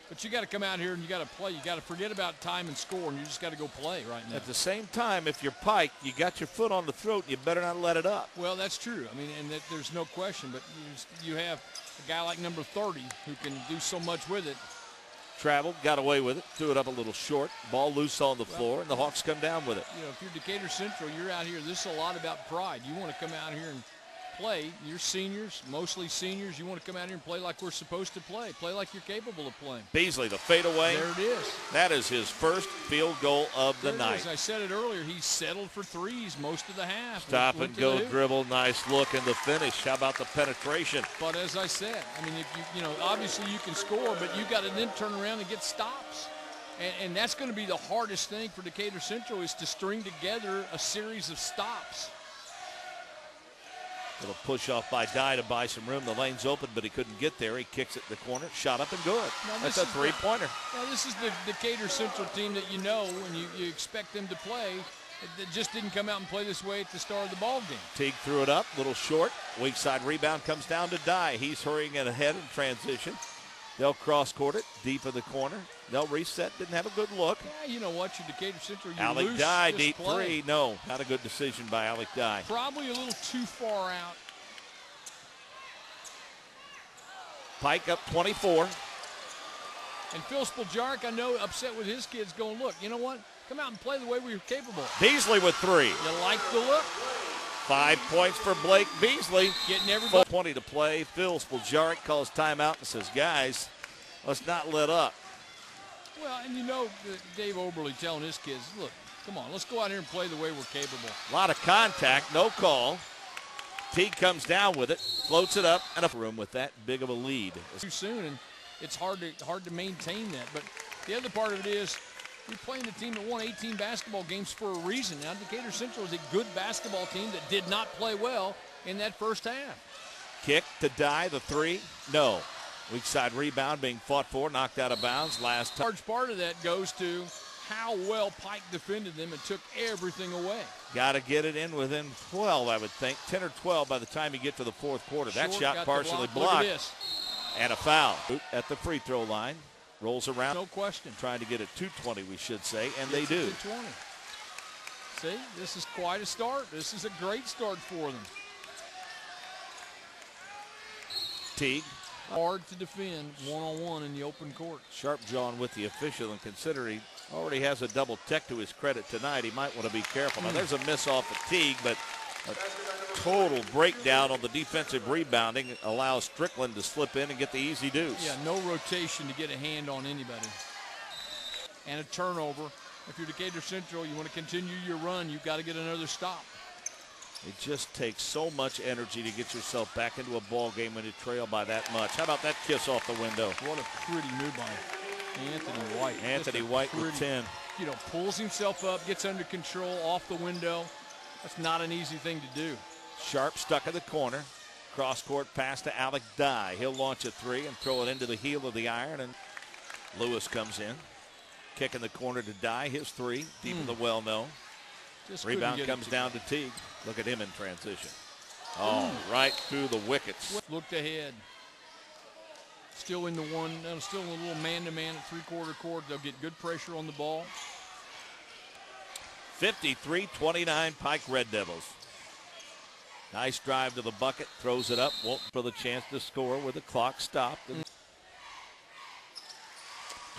But you got to come out here and you got to play. You got to forget about time and score, and you just got to go play right now. At the same time, if you're Pike, you got your foot on the throat, you better not let it up. Well, that's true. I mean, and there's no question. But you have a guy like number 30 who can do so much with it. Traveled, got away with it, threw it up a little short. Ball loose on the floor, and the Hawks come down with it. If you're Decatur Central, you're out here. This is a lot about pride. You want to come out here and play. You're seniors, mostly seniors. You want to come out here and play like we're supposed to play. Play like you're capable of playing. Beasley, the fadeaway. There it is. That is his first field goal of the night. I said it earlier. He settled for threes most of the half. Stop and go dribble. Nice look in the finish. How about the penetration? But as I said, I mean, if obviously you can score, but you got to then turn around and get stops. And that's going to be the hardest thing for Decatur Central is to string together a series of stops. Little push off by Dye to buy some room. The lane's open, but he couldn't get there. He kicks it in the corner. Shot up and good. That's a three-pointer. Now, this is the Decatur Central team that and you expect them to play. It just didn't come out and play this way at the start of the ball game. Teague threw it up, little short. Weak side rebound comes down to Dye. He's hurrying it ahead in transition. They'll cross-court it deep in the corner. They'll reset. Didn't have a good look. Yeah, you know what? You're Decatur Central. Alec Dye, deep three. No, not a good decision by Alec Dye. Probably a little too far out. Pike up 24. And Phil Spiljarek, I know, upset with his kids going, look, you know what? Come out and play the way we were capable. Beasley with three. You like the look? 5 points for Blake Beasley. Getting everybody. 20 to play. Phil Spiljarek calls timeout and says, guys, let's not let up. Well, and Dave Oberle telling his kids, look, come on, let's go out here and play the way we're capable. A lot of contact, no call. Teague comes down with it, floats it up, and a room with that big of a lead. Too soon, and it's hard to maintain that. But the other part of it is you're playing a team that won 18 basketball games for a reason. Now, Decatur Central is a good basketball team that did not play well in that first half. Kick to Dye, the three, no. Weak side rebound being fought for, knocked out of bounds last time. Large part of that goes to how well Pike defended them and took everything away. Got to get it in within 12, I would think. 10 or 12 by the time you get to the fourth quarter. That shot partially blocked. And a foul at the free throw line. Rolls around. No question. Trying to get a 220, we should say, and they do. 220. See, this is quite a start. This is a great start for them. Teague. Hard to defend one-on-one in the open court. Sharp John with the official, and consider he already has a double tech to his credit tonight. He might want to be careful. Now, there's a miss off of Teague, but a total breakdown on the defensive rebounding allows Strickland to slip in and get the easy deuce. Yeah, no rotation to get a hand on anybody. And a turnover. If you're Decatur Central, you want to continue your run, you've got to get another stop. It just takes so much energy to get yourself back into a ball game when you trail by that much. How about that kiss off the window? What a pretty move by Anthony White. Anthony White with 10. Pulls himself up, gets under control off the window. That's not an easy thing to do. Sharp stuck in the corner. Cross-court pass to Alec Dye. He'll launch a three and throw it into the heel of the iron, and Lewis comes in. Kick in the corner to Dye. His three, deep in the well, no. Rebound comes down to Teague. Look at him in transition. Oh, right through the wickets. Looked ahead. Still in the one, still in a little man-to-man at three-quarter court. They'll get good pressure on the ball. 53-29 Pike Red Devils. Nice drive to the bucket, throws it up, won't for the chance to score with the clock stopped.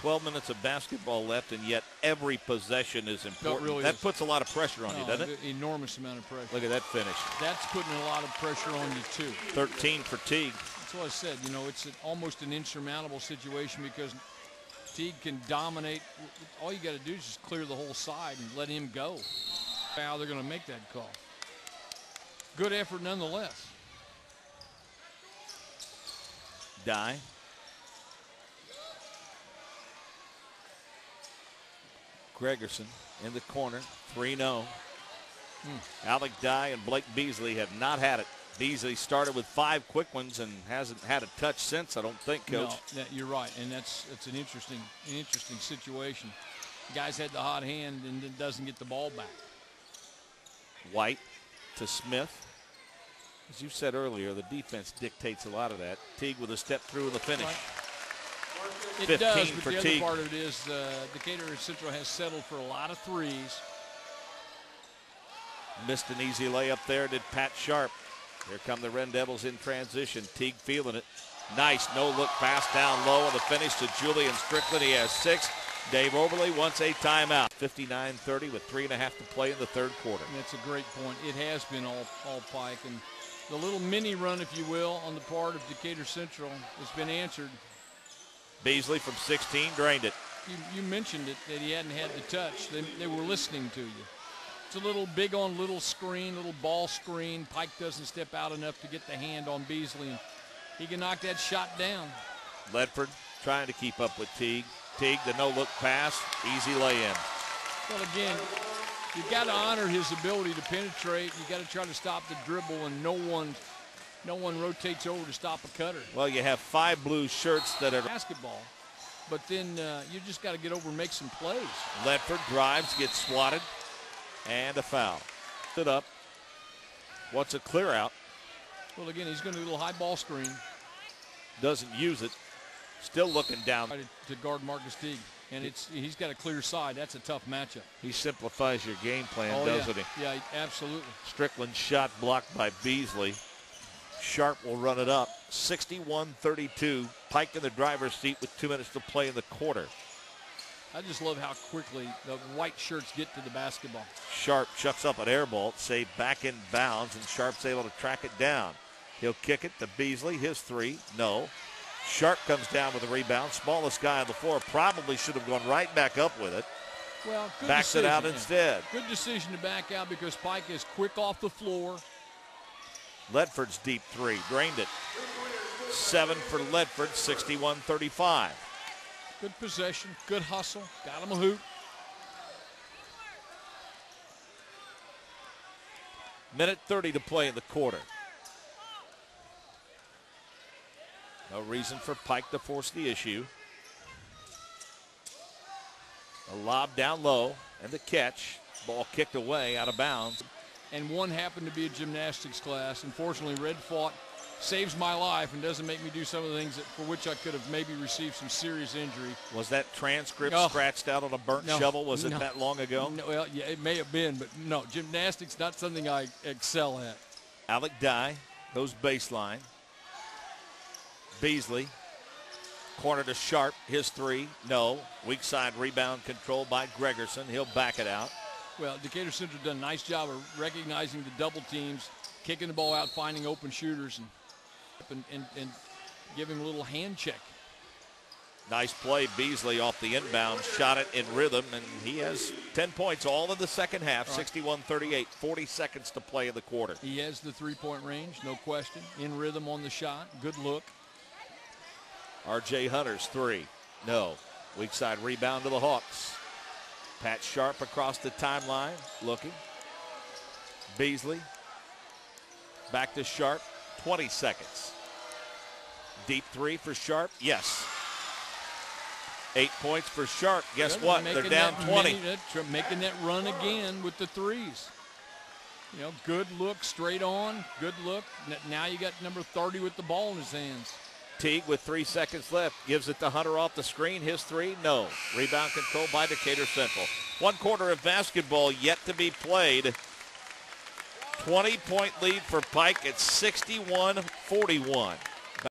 12 minutes of basketball left, and yet every possession is important. Really that puts a lot of pressure on you, doesn't it? Enormous amount of pressure. Look at that finish. That's putting a lot of pressure on you, too. 13 for Teague. That's what I said. It's almost an insurmountable situation because Teague can dominate. All you got to do is just clear the whole side and let him go. How they're going to make that call. Good effort nonetheless. Dye. Gregerson in the corner, 3-0. Alec Dye and Blake Beasley have not had it. Beasley started with 5 quick ones and hasn't had a touch since, I don't think, Coach. No, you're right, and that's an interesting situation. The guy's had the hot hand and then doesn't get the ball back. White to Smith. As you said earlier, the defense dictates a lot of that. Teague with a step through in the finish. Right. It does, 15 but for the Teague. other part of it is Decatur Central has settled for a lot of threes. Missed an easy layup there, did Pat Sharp. Here come the Red Devils in transition. Teague feeling it. Nice no-look pass down low on the finish to Julian Strickland. He has 6. Dave Oberle wants a timeout. 59-30 with 3.5 to play in the third quarter. And that's a great point. It has been all Pike. And the little mini run, if you will, on the part of Decatur Central has been answered. Beasley from 16 drained it. You mentioned it, that he hadn't had the touch. They were listening to you. It's a little big on little screen, little ball screen. Pike doesn't step out enough to get the hand on Beasley. And he can knock that shot down. Ledford trying to keep up with Teague. Teague, the no-look pass, easy lay-in. Well, again, you've got to honor his ability to penetrate. You've got to try to stop the dribble, and no one rotates over to stop a cutter. Well, you have 5 blue shirts that are basketball, but then you just got to get over and make some plays. Ledford drives, gets swatted, and a foul. Stood up. Wants a clear out. Well, again, he's going to do a little high ball screen. Doesn't use it. Still looking down. To guard Marcus Teague. And he's got a clear side. That's a tough matchup. He simplifies your game plan, doesn't he? Yeah, absolutely. Strickland's shot blocked by Beasley. Sharp will run it up. 61-32. Pike in the driver's seat with 2 minutes to play in the quarter. I just love how quickly the white shirts get to the basketball. Sharp chucks up an air ball, say back in bounds, and Sharp's able to track it down. He'll kick it to Beasley. His 3, no. Sharp comes down with a rebound. Smallest guy on the floor. Probably should have gone right back up with it. Well, good backs decision, it out instead. Good decision to back out because Pike is quick off the floor. Ledford's deep 3, drained it. 7 for Ledford, 61-35. Good possession, good hustle, got him a hoop. Minute 30 to play in the quarter. No reason for Pike to force the issue. A lob down low and the catch. Ball kicked away out of bounds. And one happened to be a gymnastics class. Unfortunately, Red fought, saves my life, and doesn't make me do some of the things for which I could have maybe received some serious injury. Was that transcript scratched out on a burnt shovel? Was it that long ago? No, well, yeah, it may have been, but no, gymnastics not something I excel at. Alec Dye goes baseline. Beasley, corner to Sharp, his 3, no. Weak side rebound controlled by Gregerson. He'll back it out. Well, Decatur Central done a nice job of recognizing the double teams, kicking the ball out, finding open shooters, and giving a little hand check. Nice play. Beasley off the inbound, shot it in rhythm, and he has 10 points all in the second half, 61-38, 40 seconds to play in the quarter. He has the three-point range, no question. In rhythm on the shot, good look. R.J. Hunter's 3, no. Weak side rebound to the Hawks. Pat Sharp across the timeline, looking. Beasley, back to Sharp, 20 seconds. Deep 3 for Sharp, yes. 8 points for Sharp. Guess what? They're down 20. Making that run again with the threes. You know, good look, straight on, good look. Now you got number 30 with the ball in his hands. Teague with 3 seconds left. Gives it to Hunter off the screen. His 3, no. Rebound control by Decatur Central. 1 quarter of basketball yet to be played. 20-point lead for Pike at 61-41.